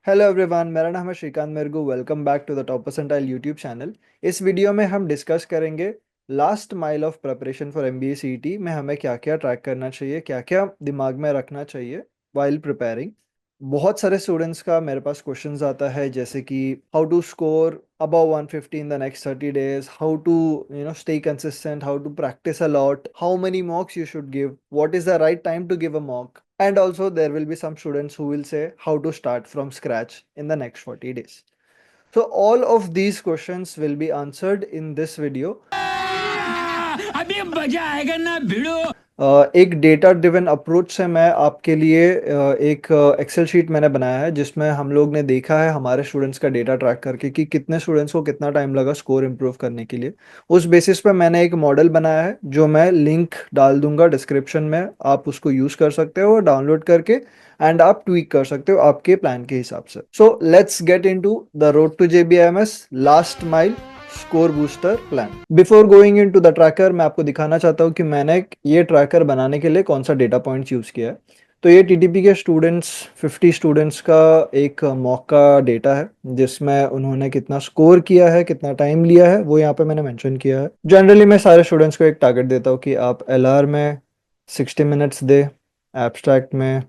Hello everyone, मेरा नाम है Shrikant Mergu. Welcome back to the top percentile YouTube channel. इस वीडियो में हम डिस्कस करेंगे last mile of preparation for MBA CET में हमें क्या क्या ट्रैक करना चाहिए, क्या क्या दिमाग में रखना चाहिए वाइल प्रिपेयरिंग। बहुत सारे स्टूडेंट्स का मेरे पास क्वेश्चंस आता है, जैसे कि how to score above 150 in the next 30 days, how to stay consistent, how to practice a lot, how many mocks you should give, what is the right time to give a mock, and also there will be some students who will say how to start from scratch in the next 40 days. So all of these questions will be answered in this video. अभी मजा आएगा ना भिड़ो। एक data driven approach से मैं आपके लिए एक एक्सेल शीट मैंने बनाया है, जिसमें हम लोग ने देखा है हमारे स्टूडेंट्स का डेटा ट्रैक करके कि कितने स्टूडेंट्स को कितना टाइम लगा स्कोर इम्प्रूव करने के लिए। उस बेसिस पे मैंने एक मॉडल बनाया है, जो मैं लिंक डाल दूंगा डिस्क्रिप्शन में। आप उसको यूज़ कर सकते हो डाउनलोड करके, एंड आप ट्वीक कर सकते हो आपके प्लान के हिसाब से। So let's get into the road to JBIMS last mile score booster plan. Before going into the tracker, मैं आपको दिखाना चाहता हूँ कि मैंने ये ट्रैकर बनाने के लिए कौन सा डेटा पॉइंट्स यूज़ किया है। तो ये टीटीपी के स्टूडेंट्स 50 स्टूडेंट्स का एक मॉक का डेटा है, जिसमें उन्होंने कितना स्कोर किया है, कितना टाइम लिया है, वो यहाँ पे मैंने मेंशन किया है। जनरली मैं सारे स्टूडेंट्स को एक टारगेट देता हूँ कि आप एलआर में 60 मिनट्स दे, एब्स्ट्रैक्ट में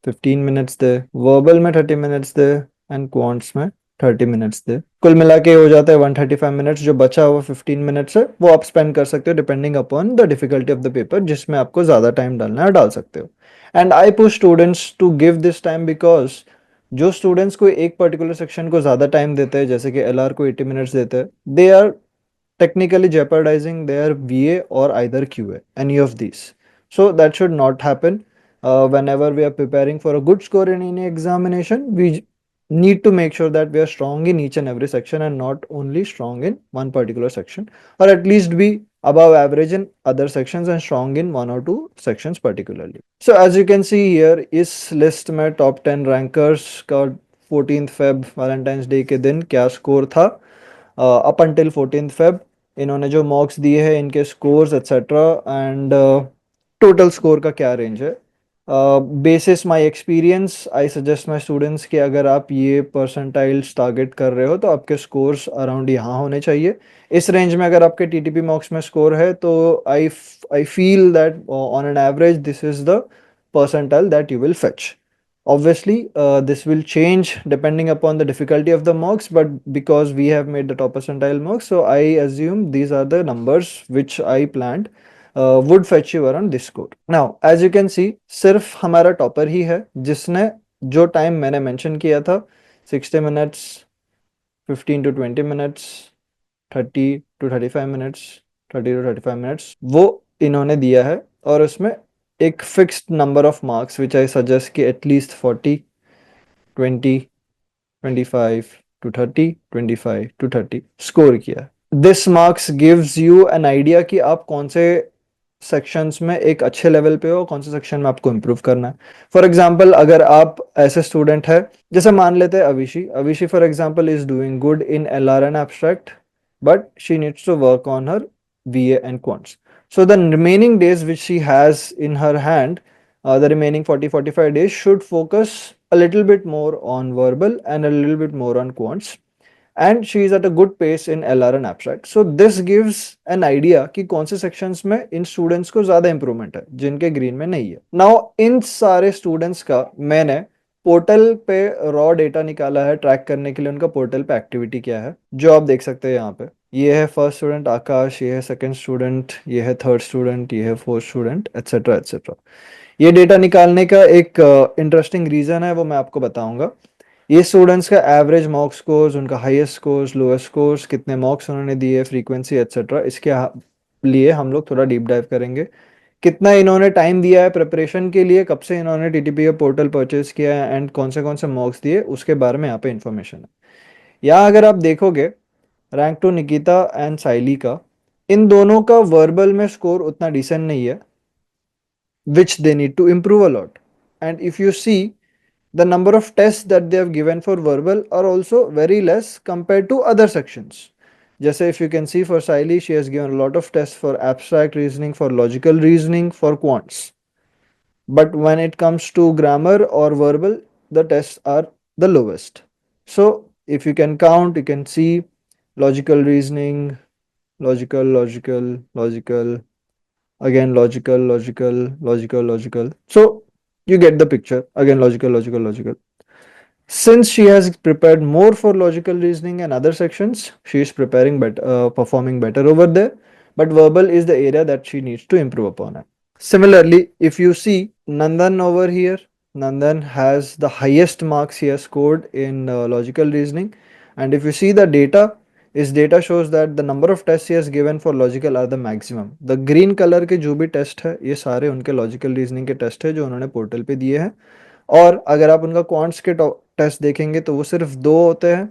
15 मिनट्स दे, वर्बल में 30 मिनट्स दे, एंड क्वांट्स में 30 मिनट्स दे। कुल मिला के हो जाता है 135 मिनट्स। जो बचा हुआ 15 मिनट्स है वो आप स्पेंड कर सकते हो depending upon the difficulty of the paper, जिसमें आपको ज़्यादा टाइम डालना है डाल सकते हो। And I push students to give this time because जो स्टूडेंट्स को एक पर्टिकुलर सेक्शन को ज़्यादा टाइम देते हैं, जैसे कि एलआर को 80 मिनट्स देते हैं, they are technically jeopardizing their VA or either QA, any of these. So that should not happen. Whenever we are preparing for a good score in any examination, we need to make sure that we are strong in each and every section and not only strong in one particular section, or at least be above average in other sections and strong in one or two sections particularly. So as you can see here, इस list में top 10 rankers का 14th Feb Valentine's Day के दिन क्या score था up until 14th Feb. इन्होंने जो मॉक्स दिए हैं, इनके scores etcetera, and total score का क्या रेंज है। Basis my experience I suggest my students कि अगर आप ये परसेंटाइल्स टारगेट कर रहे हो तो आपके स्कोर्स अराउंड यहाँ होने चाहिए। इस रेंज में अगर आपके टीटीपी मॉक्स में स्कोर है तो I feel that on an average this is the percentile that you will fetch. Obviously, this will change depending upon the difficulty of the mocks, but because we have made the top percentile mocks, so I assume these are the numbers which I planned would fetch you around this score. Now, as you can see, सिर्फ हमारा topper ही है जिसने जो time मैंने mention किया था, 60 minutes, 15 to 20 minutes, 30 to 35 minutes, 30 to 35 minutes, वो इन्होंने दिया है। और उसमें एक fixed number of marks which I suggest कि एटलीस्ट 40, 20, 25 to 30, 25 to 30 स्कोर किया। This marks gives you an idea कि आप कौन से सेक्शंस में एक अच्छे लेवल पे हो, कौन से सेक्शन में आपको इम्प्रूव करना है। फॉर एग्जाम्पल, अगर आप ऐसे स्टूडेंट है, जैसे मान लेते हैं Avishi for example is doing good in LR and abstract, but she needs to work on her VA and quants. So the remaining days which she has in her hand, the remaining 40-45 days should focus a little bit more on verbal and a little bit more on quants, and she is at a good pace in LR and abstract. So this gives an idea कि कौन से sections में इन students को ज़्यादा improvement है जिनके green में नहीं है। Now इन सारे students का मैंने पोर्टल पे रॉ डेटा निकाला है ट्रैक करने के लिए उनका पोर्टल पे एक्टिविटी क्या है, जो आप देख सकते हैं यहाँ पे। ये है फर्स्ट स्टूडेंट आकाश, ये है सेकंड स्टूडेंट, ये है थर्ड स्टूडेंट, ये है फोर्थ स्टूडेंट, एटसेट्रा एटसेट्रा। ये डेटा निकालने का एक इंटरेस्टिंग रीज़न है, वो मैं आपको बताऊंगा। ये स्टूडेंट्स का एवरेज मॉक स्कोर्स, उनका हाईएस्ट स्कोर्स, लोएस्ट स्कोर्स, कितने मॉक्स उन्होंने दिए, फ्रीक्वेंसी एटसेट्रा, इसके लिए हम लोग थोड़ा डीप डाइव करेंगे। कितना इन्होंने टाइम दिया है प्रिपरेशन के लिए, कब से इन्होंने टीटीपी का पोर्टल परचेज किया है, एंड कौन से मॉक्स दिए, उसके बारे में यहाँ पे इन्फॉर्मेशन है। यहाँ अगर आप देखोगे रैंक टू निकिता एंड साइली का, इन दोनों का वर्बल में स्कोर उतना डिसेंट नहीं है, which they need to improve a lot. And if you see, the number of tests that they have given for verbal are also very less compared to other sections. Just if you can see for Saili, she has given a lot of tests for abstract reasoning, for logical reasoning, for quants. but when it comes to grammar or verbal, the tests are the lowest. So if you can count, you can see logical reasoning, logical, again logical. So you get the picture. Again logical. Since she has prepared more for logical reasoning and other sections, she is performing better over there. But verbal is the area that she needs to improve upon. Similarly, if you see Nandan over here, Nandan has the highest marks he has scored in logical reasoning. And if you see the data, his data shows that the number of tests he has given for logical are the maximum. The green color के जो भी test है ये सारे उनके logical reasoning के test है जो उन्होंने पोर्टल पे दिए हैं। और अगर आप उनका क्वांट्स के टेस्ट देखेंगे तो वो सिर्फ 2 होते हैं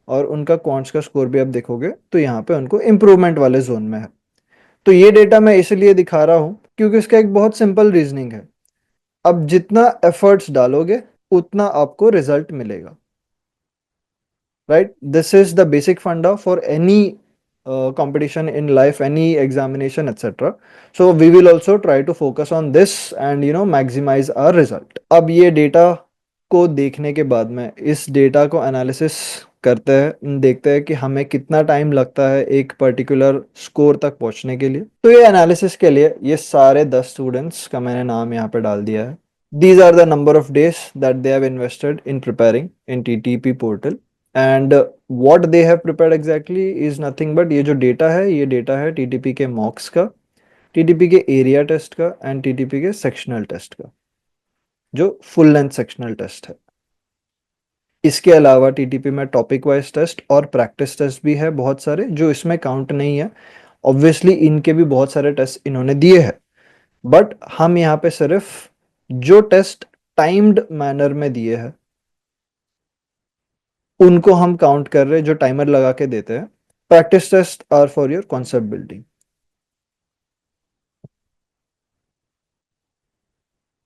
और उनका क्वांट्स का स्कोर भी आप देखोगे तो यहाँ पे उनको इम्प्रूवमेंट वाले जोन में है। तो ये डेटा मैं इसलिए दिखा रहा हूँ क्योंकि इसका एक बहुत सिंपल रीजनिंग है। अब जितना एफर्ट्स डालोगे उतना आपको रिजल्ट मिलेगा, right? This is the basic funda for any competition in life, any examination, etc. So we will also try to focus on this and maximize our result. अब ये data को देखने के बाद में इस डेटा को एनालिसिस करते हैं, देखते हैं कि हमें कितना टाइम लगता है एक पर्टिकुलर स्कोर तक पहुंचने के लिए। तो ये एनालिसिस के लिए ये सारे 10 स्टूडेंट्स का मैंने नाम यहाँ पे डाल दिया है। These are the number of days that they have invested in preparing in TTP portal and what they have prepared exactly is nothing but ये जो डेटा है ये डेटा है TTP के मॉक्स का, TTP के एरिया टेस्ट का एंड TTP के सेक्शनल टेस्ट का, जो फुल लेंथ सेक्शनल टेस्ट है। इसके अलावा टीटीपी में टॉपिक वाइज टेस्ट और प्रैक्टिस टेस्ट भी है बहुत सारे जो इसमें काउंट नहीं है। ऑब्वियसली इनके भी बहुत सारे टेस्ट इन्होंने दिए हैं, बट हम यहाँ पे सिर्फ जो टेस्ट टाइम्ड मैनर में दिए हैं उनको हम काउंट कर रहे हैं, जो टाइमर लगा के देते हैं। Practice test are for your concept building.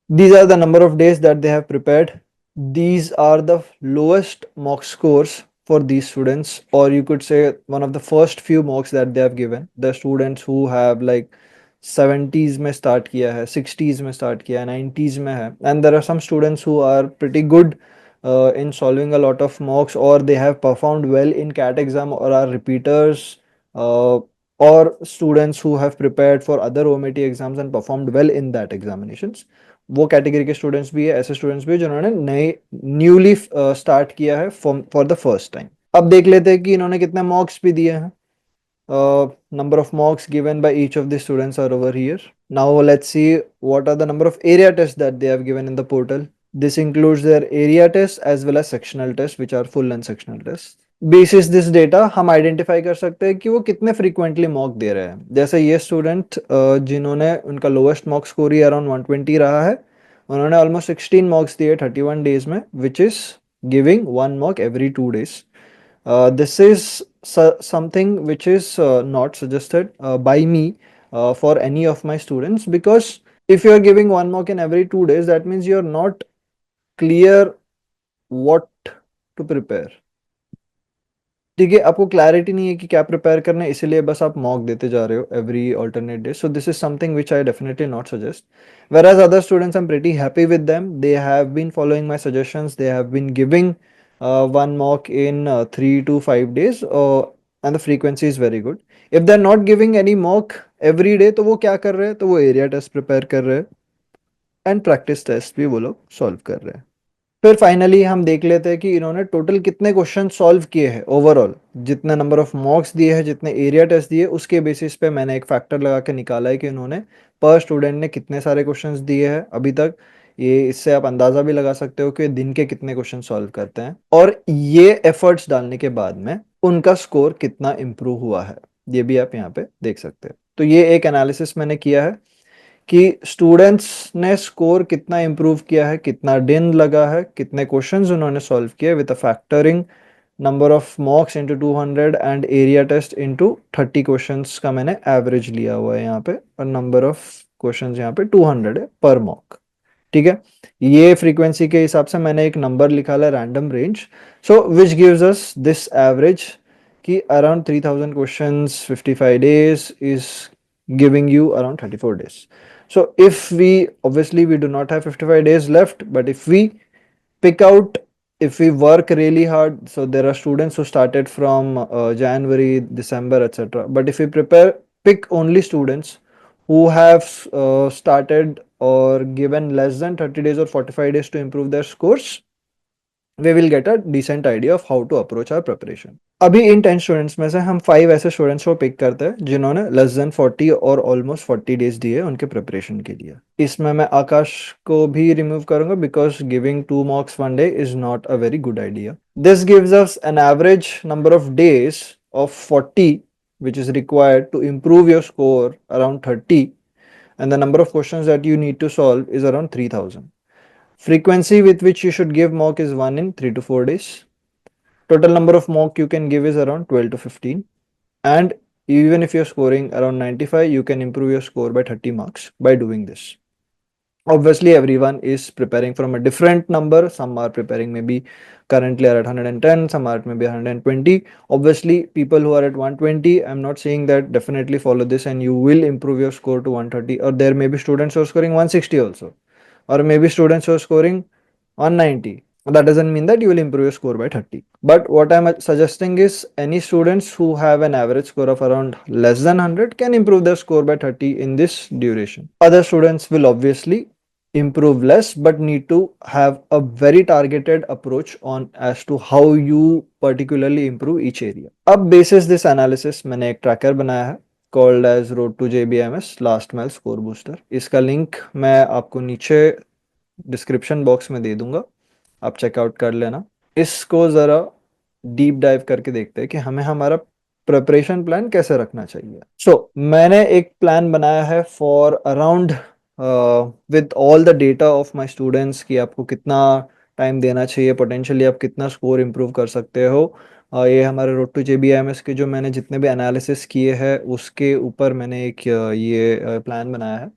These are the number of days that they have prepared. These are the lowest mock scores for these students, or you could say one of the first few mocks that they have given. The students who have like 70s में start किया है, 60s में start किया है, 90s में है, and there are some students who are pretty good in solving a lot of mocks, or they have performed well in CAT exam, or are repeaters, or students who have prepared for other OMT exams and performed well in that examinations. वो category के students भी है, ऐसे students भी है जिन्होंने newly start किया है फॉर द फर्स्ट टाइम। अब देख लेते हैं कि इन्होंने कितने मॉक्स भी दिए हैं। number of mocks given by each of the students are over here. Now let's see what are the number of area tests that they have given in the portal. This includes their area tests as well as sectional tests, which are full and sectional tests. Basis this data हम identify कर सकते हैं कि वो कितने frequently mock दे रहे हैं। जैसे ये स्टूडेंट जिन्होंने उनका लोवेस्ट मॉक स्कोर ही अराउंड 120 रहा है, उन्होंने ऑलमोस्ट 16 मॉक्स दिए 31 डेज में, which is giving 1 mock every 2 days. This is something which is not suggested by me for any of my students, because if you are giving 1 mock in every 2 days, that means you are not clear what to prepare. ठीक है, आपको clarity नहीं है कि क्या prepare करना है, इसीलिए बस आप मॉक देते जा रहे हो every alternate day. So this is something which I definitely not suggest. Whereas other students, I'm pretty happy with them. They have been following my suggestions. They have been giving one mock in 3 to 5 days, and the frequency is very good. If they're not giving any mock every day, तो वो क्या कर रहे हैं? तो वो area test prepare कर रहे हैं एंड प्रैक्टिस टेस्ट भी वो लोग सॉल्व कर रहे हैं. फिर फाइनली हम देख लेते हैं कि इन्होंने टोटल कितने क्वेश्चन सॉल्व किए हैं ओवरऑल. जितने नंबर ऑफ मॉक्स दिए हैं, जितने एरिया टेस्ट दिए, उसके बेसिस पे मैंने एक फैक्टर लगा के निकाला है कि इन्होंने पर स्टूडेंट ने कितने सारे क्वेश्चंस दिए हैं अभी तक. ये इससे आप अंदाजा भी लगा सकते हो कि दिन के कितने क्वेश्चन सॉल्व करते हैं, और ये एफर्ट्स डालने के बाद में उनका स्कोर कितना इम्प्रूव हुआ है ये भी आप यहाँ पे देख सकते हैं. तो ये एक एनालिसिस मैंने किया है कि स्टूडेंट्स ने स्कोर कितना इंप्रूव किया है, कितना दिन लगा है, कितने क्वेश्चंस उन्होंने सॉल्व किए, with a factoring number of mocks into 200 and area test into 30 questions का मैंने एवरेज लिया हुआ है यहाँ पे, और नंबर ऑफ क्वेश्चंस यहाँ पे 200 है पर मॉक. ठीक है, ये फ्रीक्वेंसी के हिसाब से मैंने एक नंबर लिखा है random range, so which gives us this average कि around 3000 questions 55 days is giving you around 34 days. So if we, obviously we do not have 55 days left, but if we pick out, if we work really hard, so there are students who started from January, December, etc. But if we pick only students who have started or given less than 30 days or 45 days to improve their scores, we will get a decent idea of how to approach our preparation. अभी इन 10 students में से हम 5 ऐसे students को pick करते हैं जिन्होंने less than 40 और ऑलमोस्ट 40 डेज दिए उनके प्रिपरेशन के लिए. इसमें मैं आकाश को भी रिमूव करूंगा because giving 2 marks one day is not a very good idea. This gives us an average number of days of 40 which is required to improve your score around 30, and the number of questions that you need to solve is around 3000. Frequency with which you should give mock is 1 in 3 to 4 days. Total number of mock you can give is around 12 to 15. And even if you're scoring around 95, you can improve your score by 30 marks by doing this. Obviously, everyone is preparing from a different number. Some are preparing maybe currently are at 110, some are at maybe 120. Obviously, people who are at 120, I'm not saying that definitely follow this and you will improve your score to 130, or there may be students who are scoring 160 also, or maybe students who are scoring 190. That doesn't mean that you will improve your score by 30. But what I'm suggesting is any students who have an average score of around less than 100 can improve their score by 30 in this duration. Other students will obviously improve less but need to have a very targeted approach on as to how you particularly improve each area. अब basis this analysis मैंने एक tracker बनाया है called as Road to JBMS Last Mile Score Booster. इसका link मैं आपको नीचे description box में दे दूंगा, आप चेकआउट कर लेना. इसको ज़रा डीप डाइव करके देखते हैं कि हमें हमारा प्रिपरेशन प्लान कैसे रखना चाहिए. मैंने एक प्लान बनाया है for around with all the data of my students कि आपको कितना टाइम देना चाहिए, पोटेंशियली आप कितना स्कोर इम्प्रूव कर सकते हो. ये हमारे रोड टू JBMS के जो मैंने जितने भी एनालिसिस किए हैं उसके ऊपर मैंने एक ये प्लान बनाया है.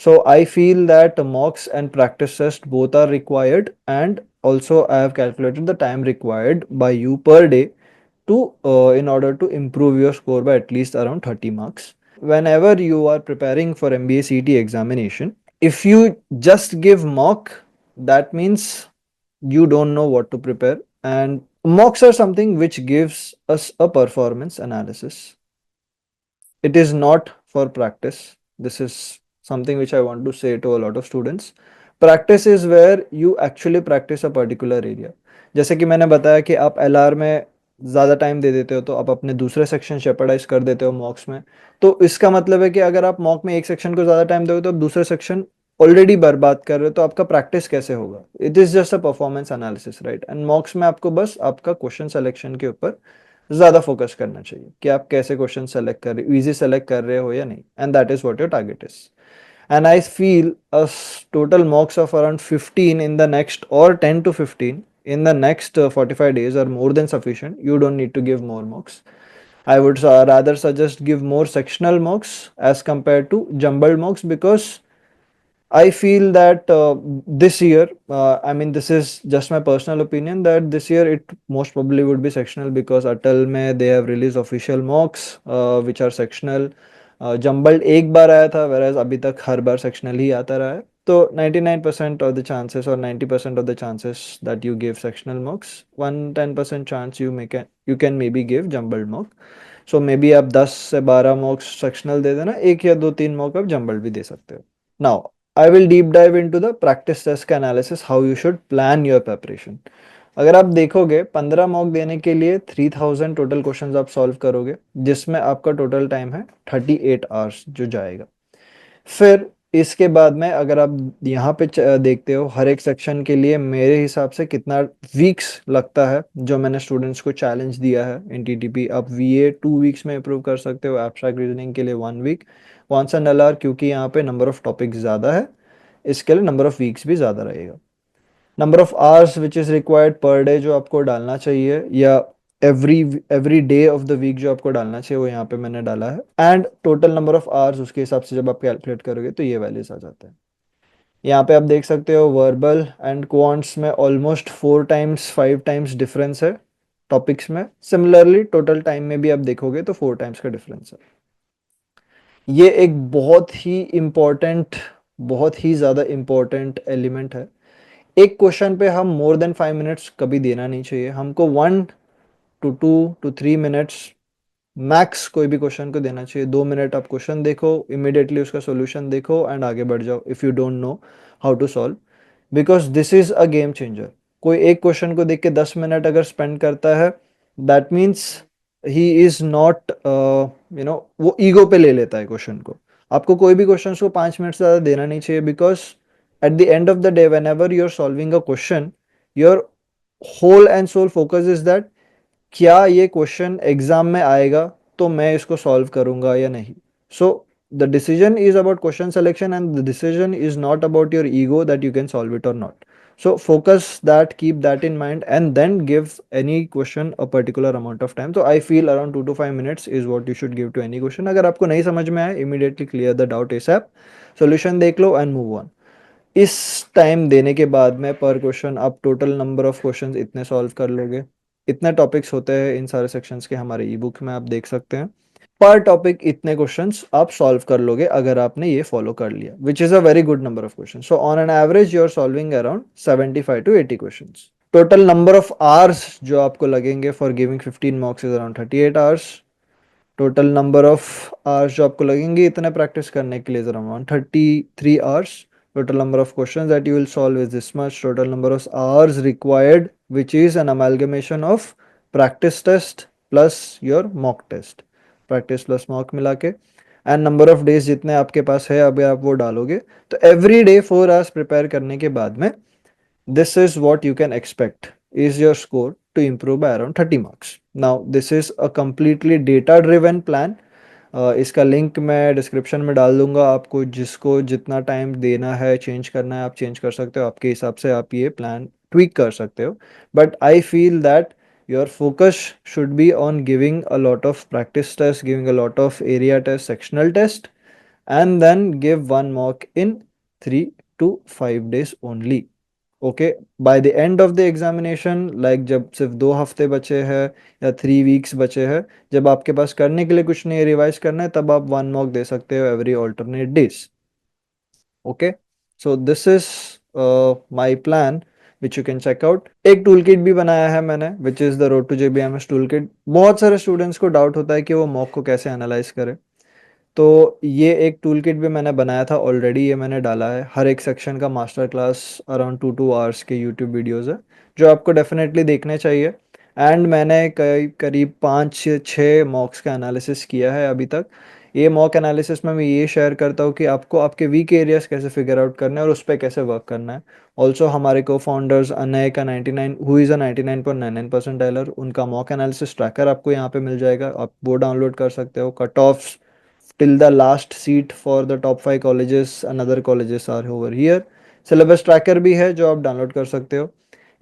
So I feel that mocks and practice test both are required, and also I have calculated the time required by you per day to in order to improve your score by at least around 30 marks. Whenever you are preparing for MBA CT examination, if you just give mock, that means you don't know what to prepare, and mocks are something which gives us a performance analysis. It is not for practice. This is something which I want to say to a lot of students. Practice is where you actually practice a particular area. जैसे कि मैंने बताया कि आप LR में ज़्यादा time दे देते हो तो आप अपने दूसरे सेक्शन शेपर्डाइज कर देते हो मॉक्स में. तो इसका मतलब है कि अगर आप मॉक में एक सेक्शन को ज़्यादा टाइम दोगे तो आप दूसरे सेक्शन ऑलरेडी बर्बाद कर रहे हो, तो आपका प्रैक्टिस कैसे होगा. It is just a performance analysis, right. And मॉक्स में आपको बस आपका क्वेश्चन सिलेक्शन के ऊपर ज़्यादा फोकस करना चाहिए कि आप कैसे क्वेश्चन सेलेक्ट कर रहे हो, इजी सेलेक्ट कर रहे हो या नहीं, and that is what your target is. And I feel a total mocks of around 15 in the next, or 10 to 15 in the next 45 days are more than sufficient. You don't need to give more mocks. I would rather suggest give more sectional mocks as compared to jumbled mocks, because I feel that this year, I mean, this is just my personal opinion, that this year it most probably would be sectional, because Atal mein they have released official mocks which are sectional. Jumbled एक बार आया था, whereas अभी तक हर बार sectional ही आता रहा है. तो 99% of the chances or 90% of the chances that you give sectional mocks, 110% chance you can maybe give jumbled mock. So maybe आप 10 से 12 mocks sectional दे देना, एक या दो तीन mock आप jumbled भी दे सकते हो. Now I will deep dive into the practice test analysis, how you should plan your preparation. अगर आप देखोगे 15 मॉक देने के लिए 3000 टोटल क्वेश्चंस आप सॉल्व करोगे, जिसमें आपका टोटल टाइम है 38 आवर्स जो जाएगा. फिर इसके बाद में अगर आप यहाँ पे देखते हो हर एक सेक्शन के लिए मेरे हिसाब से कितना वीक्स लगता है, जो मैंने स्टूडेंट्स को चैलेंज दिया है इन TTP. आप VA 2 वीक्स में इम्प्रूव कर सकते हो, एब्स्ट्रैक्ट रीजनिंग के लिए 1 वीक, कॉन्स एंड LR क्योंकि यहाँ पे नंबर ऑफ टॉपिक्स ज़्यादा है, इसके लिए नंबर ऑफ वीक्स भी ज़्यादा रहेगा. Number of hours which is required per day जो आपको डालना चाहिए, या every day of the week जो आपको डालना चाहिए, वो यहाँ पे मैंने डाला है. And total number of hours उसके हिसाब से जब आप कैलकुलेट करोगे तो ये वैल्यूज आ जाते हैं. यहाँ पे आप देख सकते हो वर्बल एंड क्वांट्स में ऑलमोस्ट 4 टाइम्स 5 टाइम्स डिफरेंस है टॉपिक्स में. सिमिलरली टोटल टाइम में भी आप देखोगे तो 4 टाइम्स का डिफरेंस है. ये एक बहुत ही ज़्यादा इम्पोर्टेंट एलिमेंट है। एक क्वेश्चन पे हम मोर देन 5 मिनट्स कभी देना नहीं चाहिए। हमको 1 टू 2 टू 3 मिनट्स मैक्स कोई भी क्वेश्चन को देना चाहिए। 2 मिनट आप क्वेश्चन देखो, इमीडिएटली उसका सॉल्यूशन देखो एंड आगे बढ़ जाओ if you don't know how to solve, because this is a game changer. कोई एक क्वेश्चन को देख के 10 मिनट अगर स्पेंड करता है, that means he is not वो ईगो पे ले लेता है क्वेश्चन को। आपको कोई भी क्वेश्चन को 5 मिनट से ज़्यादा देना नहीं चाहिए, because at the end of the day whenever you are solving a question, your whole and sole focus is that क्या ये क्वेश्चन एग्जाम में आएगा तो मैं इसको सॉल्व करूंगा या नहीं। So the decision is about question selection and the decision is not about your ego that you can solve it और not. So focus that, keep that in mind and then give any question a particular amount of time. तो I feel around 2 to 5 minutes is what you should give to any question. अगर आपको नहीं समझ में आए, immediately clear the doubt एसएप, solution देख लो and move on. इस time देने के बाद में पर क्वेश्चन आप टोटल नंबर ऑफ क्वेश्चंस इतने सॉल्व कर लोगे। इतने टॉपिक्स होते हैं इन सारे सेक्शंस के, हमारे ई बुक में आप देख सकते हैं। पर टॉपिक इतने क्वेश्चंस आप सॉल्व कर लोगे अगर आपने ये फॉलो कर लिया, which is a very good number of question. So on an average you are solving around 75 to 80 questions. Total number of hours जो आपको लगेंगे for giving 15 marks is around 38 hours. Total number of hours जो आपको लगेंगे इतने practice करने के लिए is around 33 hours. Total number of questions that you will solve is this much. Total number of hours required, which is an amalgamation of practice test plus your mock test. Practice plus mock मिला के and number of days जितने आपके पास है अभी आप वो डालोगे, तो एवरी डे 4 आवर्स प्रिपेयर करने के बाद में this is what you can expect is your score to improve by around 30 marks. Now this is a completely data driven plan. इसका लिंक मैं डिस्क्रिप्शन में डाल दूंगा। आपको जिसको जितना टाइम देना है, चेंज करना है, आप चेंज कर सकते हो। आपके हिसाब से आप ये प्लान ट्वीक कर सकते हो, but I feel that your focus should be on giving a lot of practice test, giving a lot of area test, sectional test, and then give one mock in 3 to 5 days only. Okay, by the end of the examination, like जब सिर्फ 2 हफ्ते बचे हैं या 3 weeks बचे हैं, जब आपके पास करने के लिए कुछ नहीं रिवाइज करना है, तब आप वन मॉक दे सकते हो every alternate days. Okay, so this is my plan which you can check out. एक टूल किट भी बनाया है मैंने, which is the road to JBMS tool kit. बहुत सारे स्टूडेंट्स को डाउट होता है कि वो मॉक को कैसे एनालाइज करे, तो ये एक टूल किट भी मैंने बनाया था ऑलरेडी, ये मैंने डाला है। हर एक सेक्शन का मास्टर क्लास अराउंड 2 आवर्स के यूट्यूब वीडियोस है जो आपको डेफिनेटली देखने चाहिए। एंड मैंने करीब 5 से 6 मॉक्स का एनालिसिस किया है अभी तक। ये मॉक एनालिसिस में मैं ये शेयर करता हूँ कि आपको आपके वीक एरियाज कैसे फिगर आउट करना है और उस पर कैसे वर्क करना है। ऑल्सो हमारे को फाउंडर्स अनय का 99 हु इज़ अ 99.99 परसेंटाइलर, उनका मॉक एनालिसिस ट्रैकर आपको यहाँ पे मिल जाएगा। आप वो डाउनलोड कर सकते हो। Cut offs till the last seat for the top 5 colleges and other colleges are over here. Syllabus tracker भी है जो आप डाउनलोड कर सकते हो।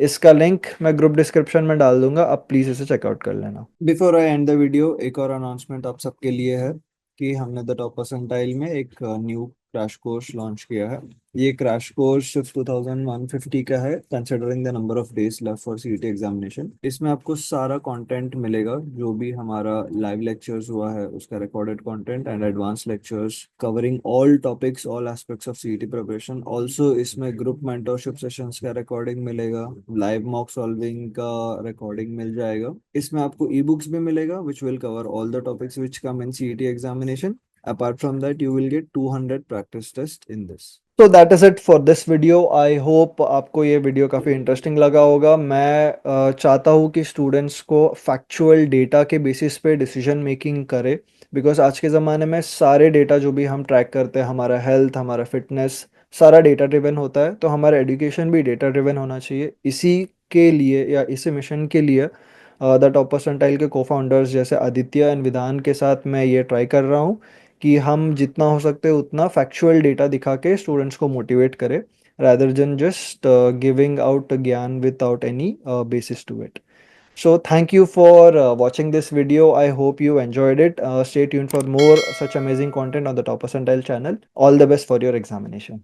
इसका लिंक मैं ग्रुप डिस्क्रिप्शन में डाल दूंगा, आप प्लीज़ इसे चेकआउट कर लेना। Before I and the video, एक और अनाउंसमेंट आप सबके लिए है कि हमने द टॉप परसेंटाइल में एक न्यू क्रैश कोर्स लॉन्च किया है। ये क्रैश कोर्स सिर्फ 2150 का है, considering the number of days left for CET examination. इसमें आपको सारा कंटेंट मिलेगा, जो भी हमारा लाइव लेक्चर्स हुआ है उसका recorded content and advance lectures covering all topics, all aspects of CET preparation. Also इसमें ग्रुप मेंटरशिप सेशंस का रिकॉर्डिंग मिलेगा, लाइव मॉक सॉल्विंग का रिकॉर्डिंग मिल जाएगा। इसमें आपको ई बुक्स भी मिलेगा which will cover all the topics which come in CET examination. Apart from that, you will get 200 practice tests in this. So that is it for this video. I hope आपको ये video काफ़ी interesting लगा होगा। मैं चाहता हूँ कि students को फैक्चुअल डेटा के बेसिस पे डिसीजन मेकिंग करे, बिकॉज आज के ज़माने में सारे डेटा जो भी हम ट्रैक करते हैं, हमारा हेल्थ, हमारा फिटनेस, सारा डेटा ड्रिवन होता है। तो हमारा एजुकेशन भी डेटा ड्रिवन होना चाहिए। इसी के लिए या इसी मिशन के लिए द टॉप परसेंटाइल के को फाउंडर्स जैसे आदित्य एंड विधान के साथ मैं ये ट्राई कर रहा हूँ कि हम जितना हो सकते हैं उतना फैक्चुअल डेटा दिखा के स्टूडेंट्स को मोटिवेट करें, rather than just giving out ज्ञान without any basis to it. So thank you for watching this video. I hope you enjoyed it. Stay tuned for more such amazing content on the Top Percentile channel. All the best for your examination.